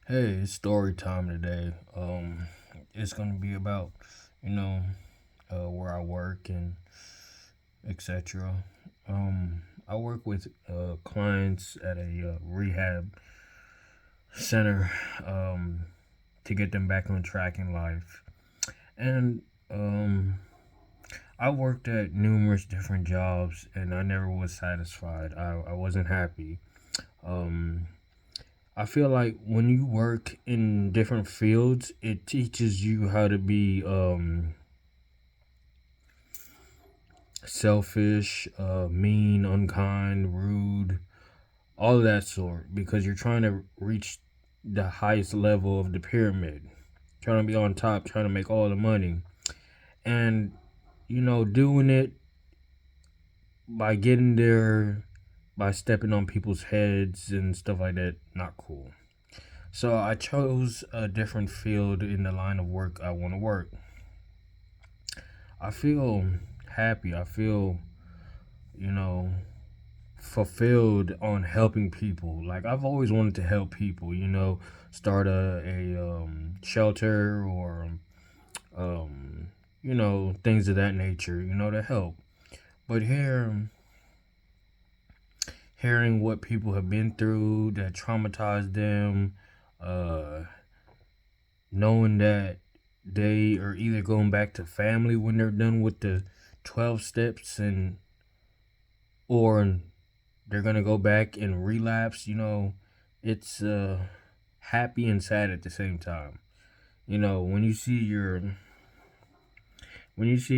Hey, it's story time today. It's gonna be about, you know, where I work and etc. I work with clients at a rehab center um, to get them back on track in life. And um, I worked at numerous different jobs, and I never was satisfied. I wasn't happy. Um, I feel like when you work in different fields, it teaches you how to be selfish, mean, unkind, rude, all of that sort, because you're trying to reach the highest level of the pyramid, trying to be on top, trying to make all the money. And, doing it by getting there, by stepping on people's heads and stuff like that, not cool. So I chose a different field in the line of work I want to work. I feel happy. I feel, you know, fulfilled on helping people. Like I've always wanted to help people, start a shelter or, things of that nature, to help. But hearing what people have been through that traumatized them, uh, knowing that they are either going back to family when they're done with the 12 steps and or they're going to go back and relapse, it's happy and sad at the same time. When you see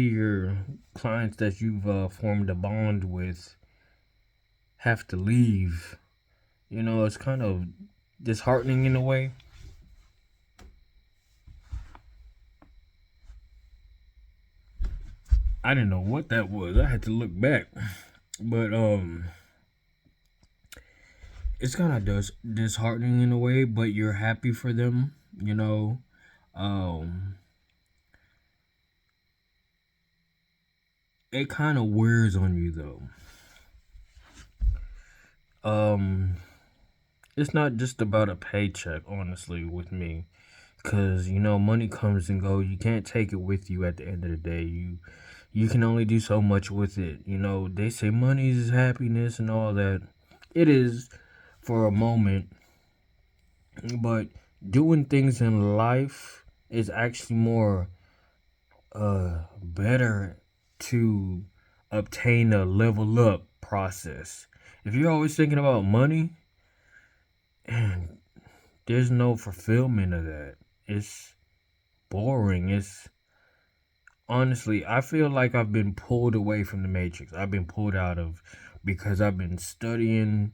your clients that you've formed a bond with have to leave, it's kind of disheartening in a way. I didn't know what that was. I had to look back. But it's kind of disheartening in a way, but you're happy for them, Um it kind of wears on you though. Um it's not just about a paycheck, honestly, with me, cuz money comes and goes. You can't take it with you at the end of the day. You can only do so much with it. They say money is happiness and all that. It is for a moment, but doing things in life is actually more better to obtain a level up process. If you're always thinking about money, and there's no fulfillment of that. It's boring. It's honestly, I feel like I've been pulled away from the matrix. I've been pulled out of because I've been studying,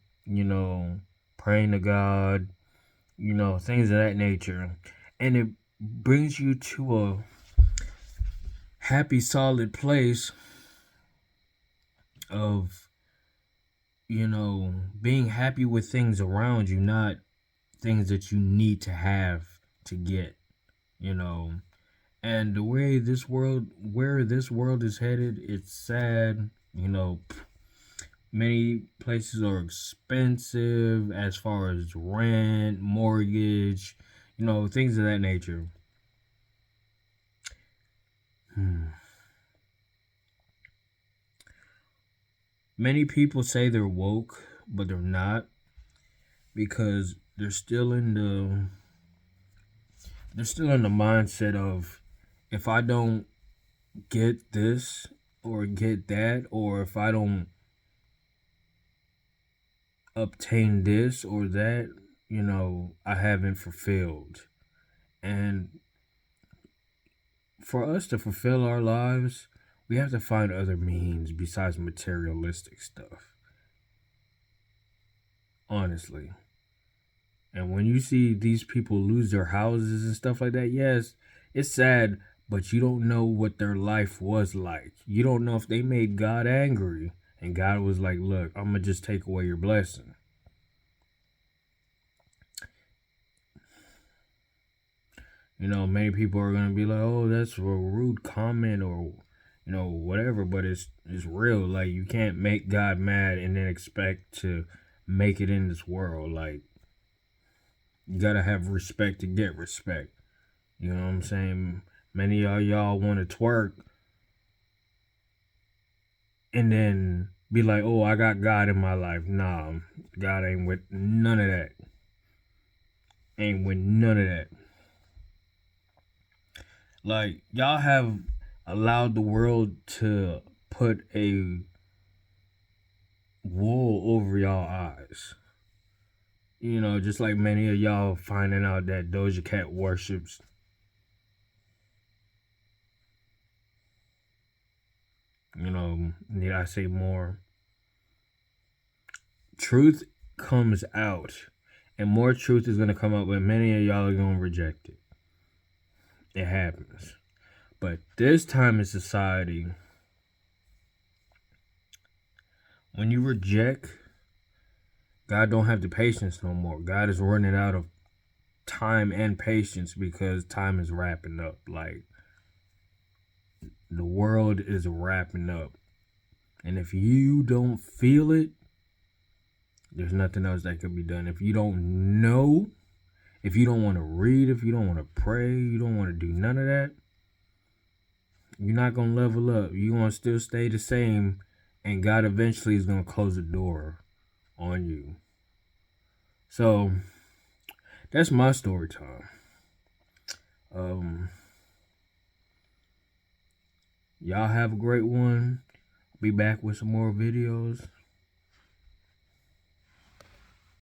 praying to God, things of that nature. And it brings you to a happy, solid place of, being happy with things around you, not things that you need to have to get, you know. And the way where this world is headed, it's sad. Many places are expensive as far as rent, mortgage, things of that nature. Hmm. Many people say they're woke, but they're not because they're still in the mindset of if I don't get this or get that, or if I don't obtain this or that, I haven't fulfilled. And for us to fulfill our lives, we have to find other means besides materialistic stuff, honestly. And when you see these people lose their houses and stuff like that, yes, it's sad, but you don't know what their life was like. You don't know if they made God angry and God was like, look, I'm going to just take away your blessing. Many people are gonna be like, "Oh, that's a rude comment," or whatever. But it's real. Like you can't make God mad and then expect to make it in this world. Like You gotta have respect to get respect. You know what I'm saying? Many of y'all want to twerk and then be like, oh, I got God in my life. Nah, God ain't with none of that. Ain't with none of that. Like, y'all have allowed the world to put a wool over y'all eyes. You know, just like many of y'all finding out that Doja Cat worships, need I say more? Truth comes out, and more truth is going to come out, but many of y'all are going to reject it. It happens. But this time in society, when you reject, God don't have the patience no more. God is running out of time and patience because time is wrapping up. Like, the world is wrapping up. And if you don't feel it, there's nothing else that could be done. If you don't know, if you don't want to read, if you don't want to pray, you don't want to do none of that, you're not going to level up. You're going to still stay the same, and God eventually is going to close the door on you. So, that's my story time. Y'all have a great one. Be back with some more videos.